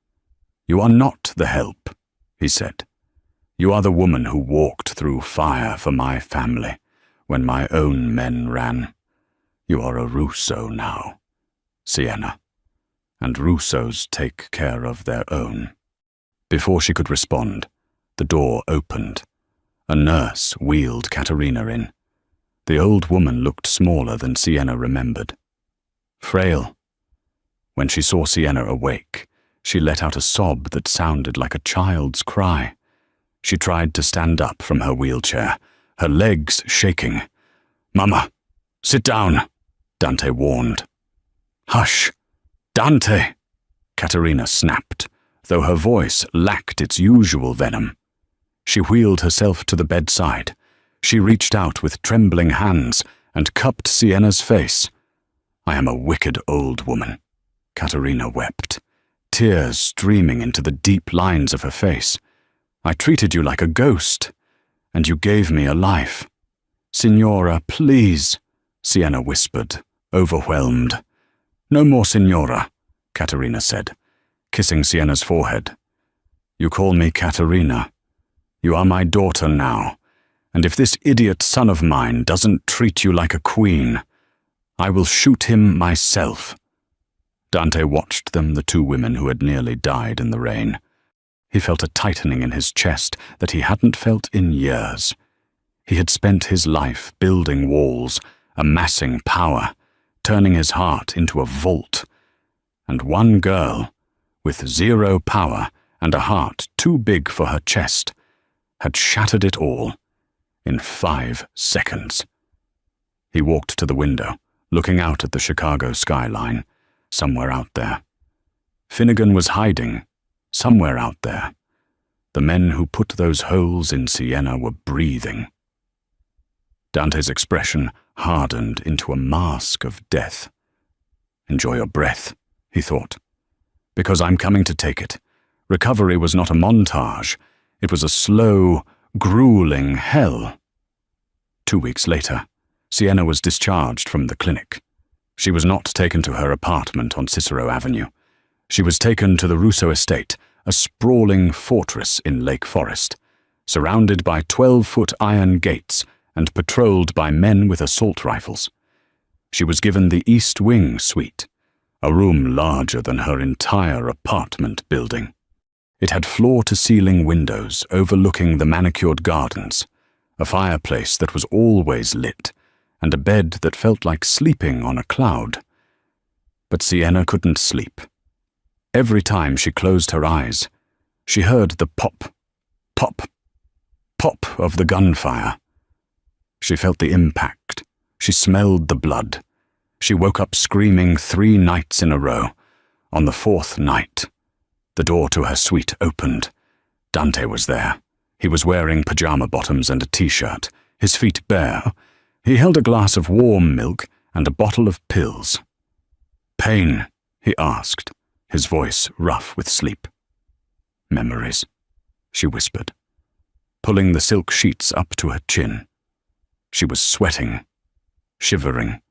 [SPEAKER 1] You are not the help, he said. You are the woman who walked through fire for my family when my own men ran. You are a Russo now, Sienna, and Russos take care of their own. Before she could respond, the door opened. A nurse wheeled Caterina in. The old woman looked smaller than Sienna remembered. Frail. When she saw Sienna awake, she let out a sob that sounded like a child's cry. She tried to stand up from her wheelchair, her legs shaking. Mama, sit down, Dante warned. Hush, Dante, Caterina snapped, though her voice lacked its usual venom. She wheeled herself to the bedside. She reached out with trembling hands and cupped Sienna's face. I am a wicked old woman, Caterina wept, tears streaming into the deep lines of her face. I treated you like a ghost, and you gave me a life. Signora, please, Sienna whispered, overwhelmed. No more Signora, Caterina said, kissing Sienna's forehead. You call me Caterina. You are my daughter now, and if this idiot son of mine doesn't treat you like a queen, I will shoot him myself. Dante watched them, the two women who had nearly died in the rain. He felt a tightening in his chest that he hadn't felt in years. He had spent his life building walls, amassing power, turning his heart into a vault. And one girl, with zero power and a heart too big for her chest, had shattered it all in 5 seconds. He walked to the window, looking out at the Chicago skyline, somewhere out there. Finnegan was hiding, somewhere out there. The men who put those holes in Sienna were breathing. Dante's expression hardened into a mask of death. Enjoy your breath, he thought, because I'm coming to take it. Recovery was not a montage. It was a slow, grueling hell. 2 weeks later, Sienna was discharged from the clinic. She was not taken to her apartment on Cicero Avenue. She was taken to the Russo estate, a sprawling fortress in Lake Forest, surrounded by 12-foot iron gates and patrolled by men with assault rifles. She was given the East Wing suite, a room larger than her entire apartment building. It had floor-to-ceiling windows overlooking the manicured gardens, a fireplace that was always lit, and a bed that felt like sleeping on a cloud. But Sienna couldn't sleep. Every time she closed her eyes, she heard the pop, pop, pop of the gunfire. She felt the impact. She smelled the blood. She woke up screaming 3 nights in a row. On the 4th night, the door to her suite opened. Dante was there. He was wearing pajama bottoms and a t-shirt, his feet bare. He held a glass of warm milk and a bottle of pills. Pain, he asked, his voice rough with sleep. Memories, she whispered, pulling the silk sheets up to her chin. She was sweating, shivering.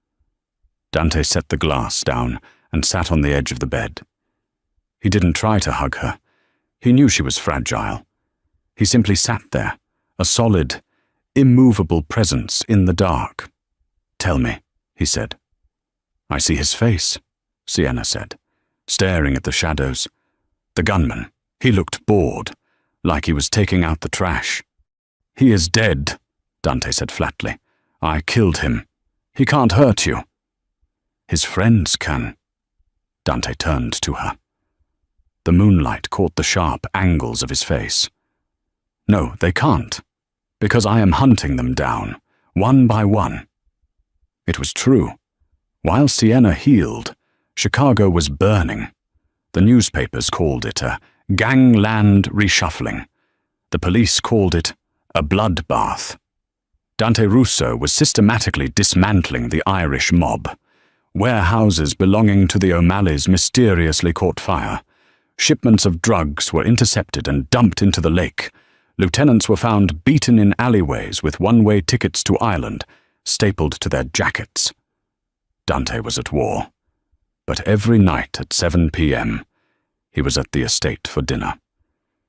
[SPEAKER 1] Dante set the glass down and sat on the edge of the bed. He didn't try to hug her. He knew she was fragile. He simply sat there, a solid, immovable presence in the dark. Tell me, he said. I see his face, Sienna said, staring at the shadows. The gunman, he looked bored, like he was taking out the trash. He is dead, Dante said flatly. I killed him. He can't hurt you. His friends can. Dante turned to her. The moonlight caught the sharp angles of his face. No, they can't, because I am hunting them down, one by one. It was true. While Sienna healed, Chicago was burning. The newspapers called it a gangland reshuffling. The police called it a bloodbath. Dante Russo was systematically dismantling the Irish mob. Warehouses belonging to the O'Malleys mysteriously caught fire. Shipments of drugs were intercepted and dumped into the lake. Lieutenants were found beaten in alleyways with one-way tickets to Ireland, stapled to their jackets. Dante was at war. But every night at 7 p.m., he was at the estate for dinner.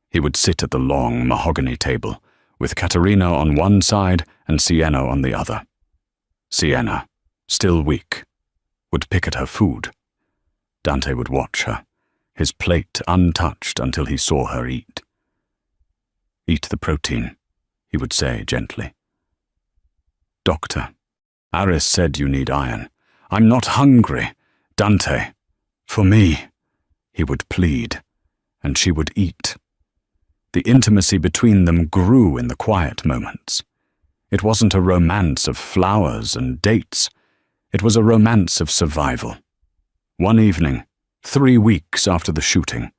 [SPEAKER 1] He would sit at the long mahogany table, with Caterina on one side and Sienna on the other. Sienna, still weak, would pick at her food. Dante would watch her, his plate untouched until he saw her eat. "Eat the protein," he would say gently. "Doctor, Aris said you need iron. I'm not hungry. Dante, for me," he would plead, and she would eat. The intimacy between them grew in the quiet moments. It wasn't a romance of flowers and dates. It was a romance of survival. One evening, 3 weeks after the shooting,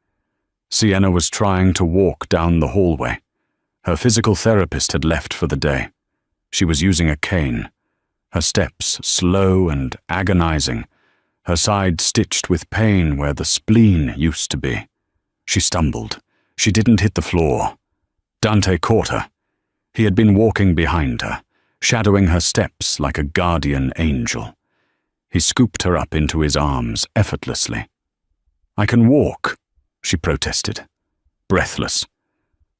[SPEAKER 1] Sienna was trying to walk down the hallway. Her physical therapist had left for the day. She was using a cane, her steps slow and agonizing, her side stitched with pain where the spleen used to be. She stumbled. She didn't hit the floor. Dante caught her. He had been walking behind her, shadowing her steps like a guardian angel. He scooped her up into his arms effortlessly. "I can walk," she protested, breathless,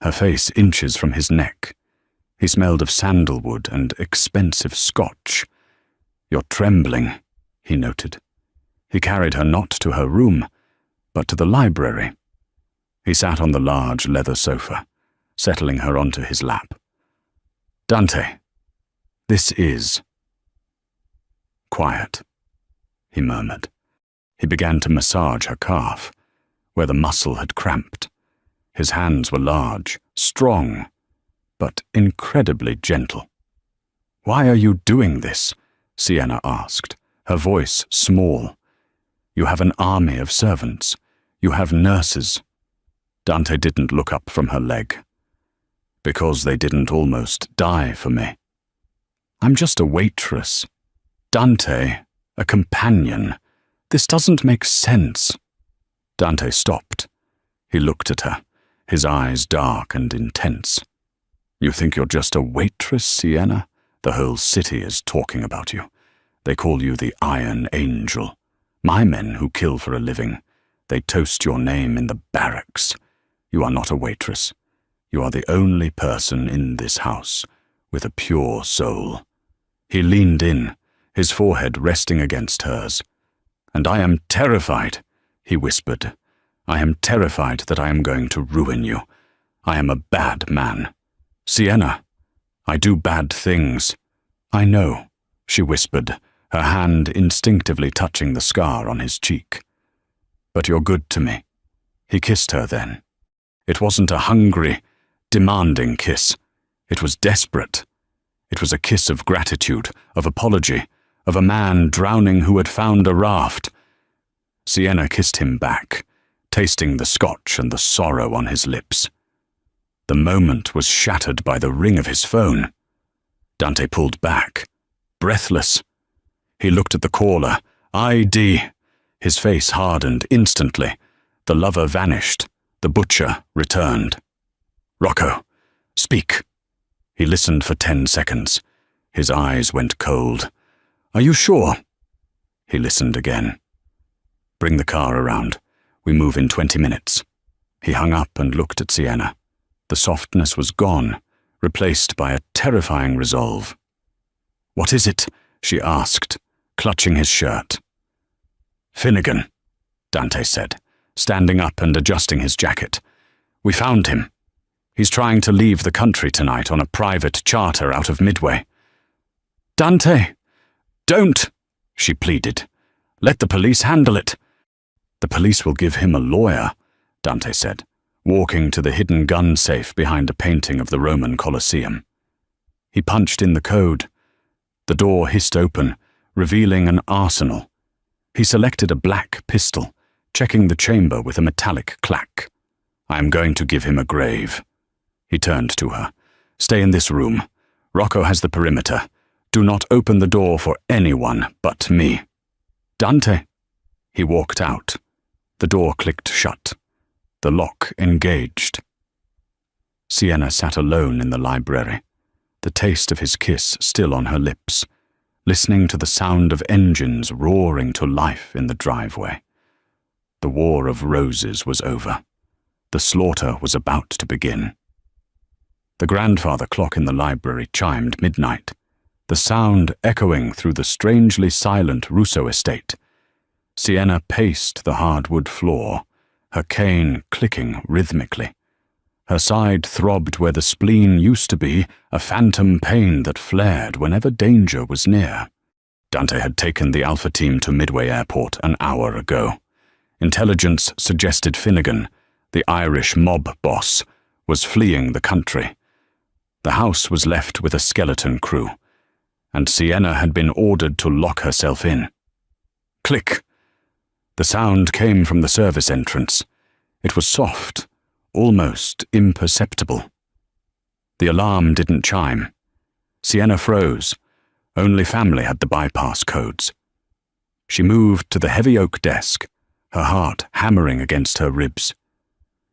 [SPEAKER 1] her face inches from his neck. He smelled of sandalwood and expensive scotch. "You're trembling," he noted. He carried her not to her room, but to the library. He sat on the large leather sofa, settling her onto his lap. "Dante, this is quiet," he murmured. He began to massage her calf, where the muscle had cramped. His hands were large, strong, but incredibly gentle. "Why are you doing this?" Sienna asked, her voice small. "You have an army of servants. You have nurses." Dante didn't look up from her leg. "Because they didn't almost die for me." "I'm just a waitress." "Dante, a companion. This doesn't make sense." Dante stopped. He looked at her, his eyes dark and intense. "You think you're just a waitress, Sienna? The whole city is talking about you. They call you the Iron Angel. My men who kill for a living, they toast your name in the barracks. You are not a waitress. You are the only person in this house with a pure soul." He leaned in, his forehead resting against hers. "And I am terrified," he whispered. "I am terrified that I am going to ruin you. I am a bad man. Sienna, I do bad things." "I know," she whispered, her hand instinctively touching the scar on his cheek. "But you're good to me." He kissed her then. It wasn't a hungry, demanding kiss. It was desperate. It was a kiss of gratitude, of apology, of a man drowning who had found a raft. Sienna kissed him back, tasting the scotch and the sorrow on his lips. The moment was shattered by the ring of his phone. Dante pulled back, breathless. He looked at the caller. ID. His face hardened instantly. The lover vanished. The butcher returned. "Rocco, speak." He listened for 10 seconds. His eyes went cold. "Are you sure?" He listened again. "Bring the car around. We move in 20 minutes. He hung up and looked at Sienna. The softness was gone, replaced by a terrifying resolve. "What is it?" she asked, clutching his shirt. "Finnegan," Dante said, standing up and adjusting his jacket. "We found him. He's trying to leave the country tonight on a private charter out of Midway." "Dante, don't," she pleaded, Let the police handle it." "The police will give him a lawyer," Dante said, walking to the hidden gun safe behind a painting of the Roman Colosseum. He punched in the code. The door hissed open, revealing an arsenal. He selected a black pistol, checking the chamber with a metallic clack. "I am going to give him a grave." He turned to her. "Stay in this room. Rocco has the perimeter. Do not open the door for anyone but me." "Dante." He walked out. The door clicked shut. The lock engaged. Sienna sat alone in the library, the taste of his kiss still on her lips, listening to the sound of engines roaring to life in the driveway. The war of roses was over. The slaughter was about to begin. The grandfather clock in the library chimed midnight, the sound echoing through the strangely silent Russo estate. Sienna paced the hardwood floor, her cane clicking rhythmically. Her side throbbed where the spleen used to be, a phantom pain that flared whenever danger was near. Dante had taken the Alpha team to Midway Airport an hour ago. Intelligence suggested Finnegan, the Irish mob boss, was fleeing the country. The house was left with a skeleton crew, and Sienna had been ordered to lock herself in. Click! The sound came from the service entrance. It was soft, almost imperceptible. The alarm didn't chime. Sienna froze. Only family had the bypass codes. She moved to the heavy oak desk, her heart hammering against her ribs.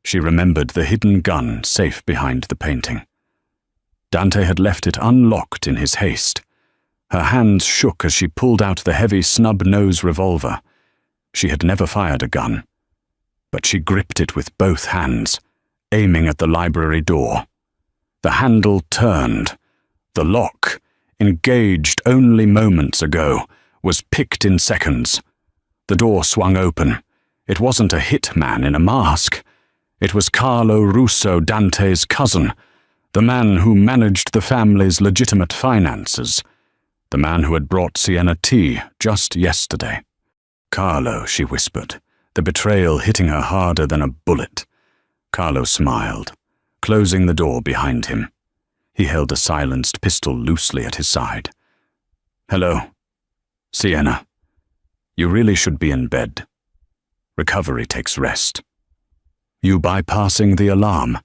[SPEAKER 1] She remembered the hidden gun safe behind the painting. Dante had left it unlocked in his haste. Her hands shook as she pulled out the heavy snub-nose revolver. She had never fired a gun, but she gripped it with both hands, aiming at the library door. The handle turned. The lock, engaged only moments ago, was picked in seconds. The door swung open. It wasn't a hitman in a mask. It was Carlo Russo, Dante's cousin, the man who managed the family's legitimate finances, the man who had brought Sienna tea just yesterday. "Carlo," she whispered, the betrayal hitting her harder than a bullet. Carlo smiled, closing the door behind him. He held a silenced pistol loosely at his side. "Hello. Sienna. You really should be in bed. Recovery takes rest." "You bypassing the alarm?"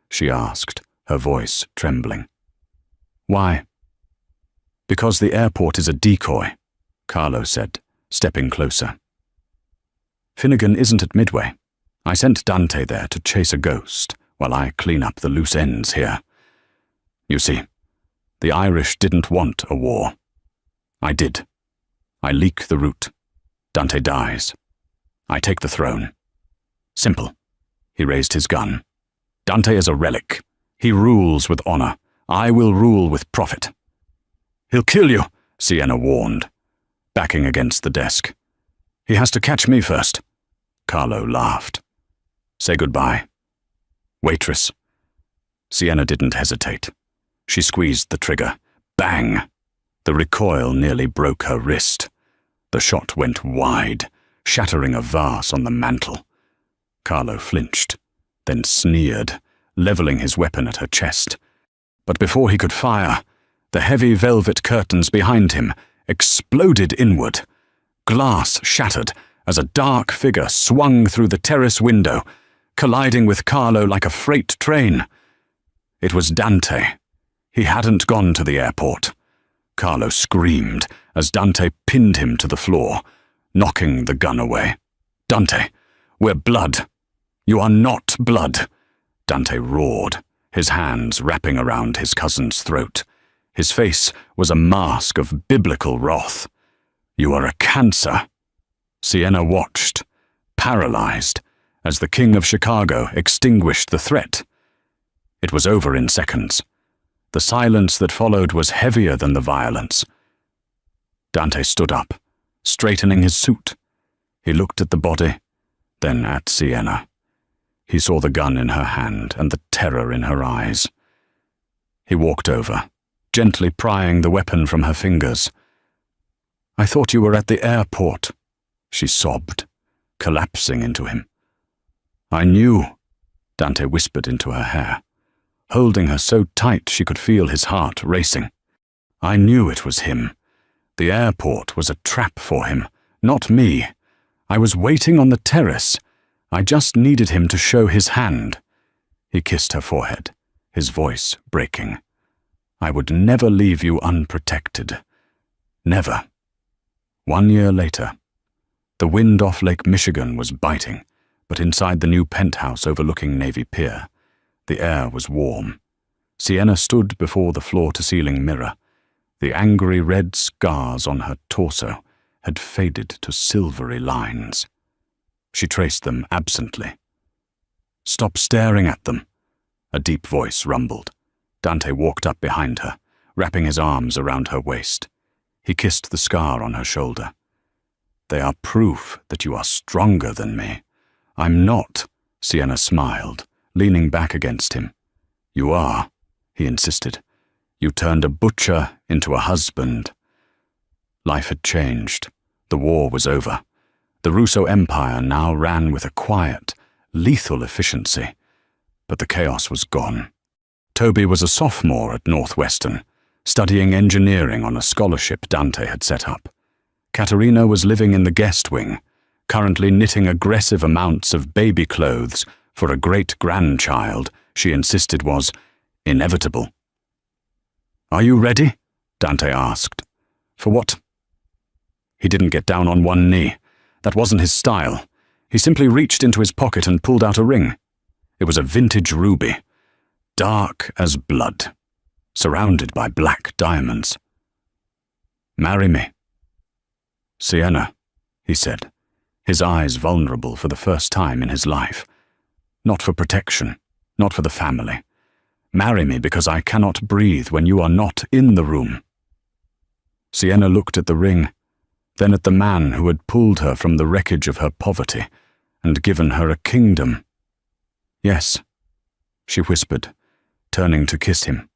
[SPEAKER 1] she asked, her voice trembling. "Why?" "Because the airport is a decoy," Carlo said, stepping closer. "Finnegan isn't at Midway. I sent Dante there to chase a ghost while I clean up the loose ends here. You see, the Irish didn't want a war. I did. I leak the route. Dante dies. I take the throne. Simple." He raised his gun. "Dante is a relic. He rules with honor. I will rule with profit." "He'll kill you," Sienna warned, backing against the desk. "He has to catch me first." Carlo laughed. "Say goodbye. Waitress." Sienna didn't hesitate. She squeezed the trigger. Bang! The recoil nearly broke her wrist. The shot went wide, shattering a vase on the mantel. Carlo flinched, then sneered, leveling his weapon at her chest. But before he could fire, the heavy velvet curtains behind him exploded inward. Glass shattered as a dark figure swung through the terrace window, colliding with Carlo like a freight train. It was Dante. He hadn't gone to the airport. Carlo screamed as Dante pinned him to the floor, knocking the gun away. "Dante, we're blood. You are not blood," Dante roared, his hands wrapping around his cousin's throat. His face was a mask of biblical wrath. "You are a cancer." Sienna watched, paralyzed, as the King of Chicago extinguished the threat. It was over in seconds. The silence that followed was heavier than the violence. Dante stood up, straightening his suit. He looked at the body, then at Sienna. He saw the gun in her hand and the terror in her eyes. He walked over, gently prying the weapon from her fingers. "I thought you were at the airport," she sobbed, collapsing into him. "I knew," Dante whispered into her hair, holding her so tight she could feel his heart racing. "I knew it was him. The airport was a trap for him, not me. I was waiting on the terrace. I just needed him to show his hand." He kissed her forehead, his voice breaking. "I would never leave you unprotected. Never." 1 year later, the wind off Lake Michigan was biting, but inside the new penthouse overlooking Navy Pier, the air was warm. Sienna stood before the floor-to-ceiling mirror. The angry red scars on her torso had faded to silvery lines. She traced them absently. "Stop staring at them," a deep voice rumbled. Dante walked up behind her, wrapping his arms around her waist. He kissed the scar on her shoulder. "They are proof that you are stronger than me." "I'm not," Sienna smiled, leaning back against him. "You are," he insisted. "You turned a butcher into a husband." Life had changed. The war was over. The Russo Empire now ran with a quiet, lethal efficiency. But the chaos was gone. Toby was a sophomore at Northwestern, studying engineering on a scholarship Dante had set up. Katerina was living in the guest wing, currently knitting aggressive amounts of baby clothes for a great-grandchild she insisted was inevitable. "Are you ready?" Dante asked. "For what?" He didn't get down on one knee. That wasn't his style. He simply reached into his pocket and pulled out a ring. It was a vintage ruby, dark as blood, surrounded by black diamonds. "Marry me." "Sienna," he said, his eyes vulnerable for the first time in his life. "Not for protection, not for the family. Marry me because I cannot breathe when you are not in the room." Sienna looked at the ring, then at the man who had pulled her from the wreckage of her poverty and given her a kingdom. "Yes," she whispered, turning to kiss him.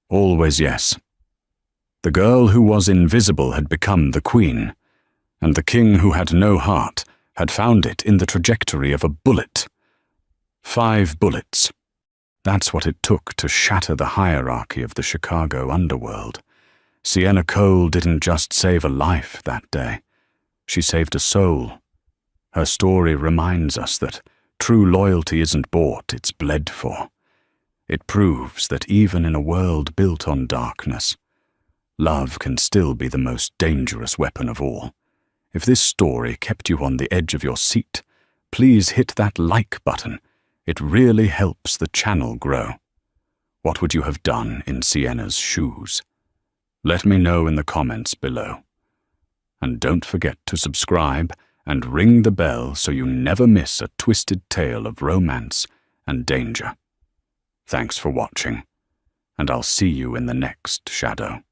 [SPEAKER 1] "Always yes." The girl who was invisible had become the queen, and the king who had no heart had found it in the trajectory of a bullet. 5 bullets. That's what it took to shatter the hierarchy of the Chicago underworld. Sienna Cole didn't just save a life that day. She saved a soul. Her story reminds us that true loyalty isn't bought, it's bled for. It proves that even in a world built on darkness, love can still be the most dangerous weapon of all. If this story kept you on the edge of your seat, please hit that like button. It really helps the channel grow. What would you have done in Sienna's shoes? Let me know in the comments below. And don't forget to subscribe and ring the bell so you never miss a twisted tale of romance and danger. Thanks for watching, and I'll see you in the next shadow.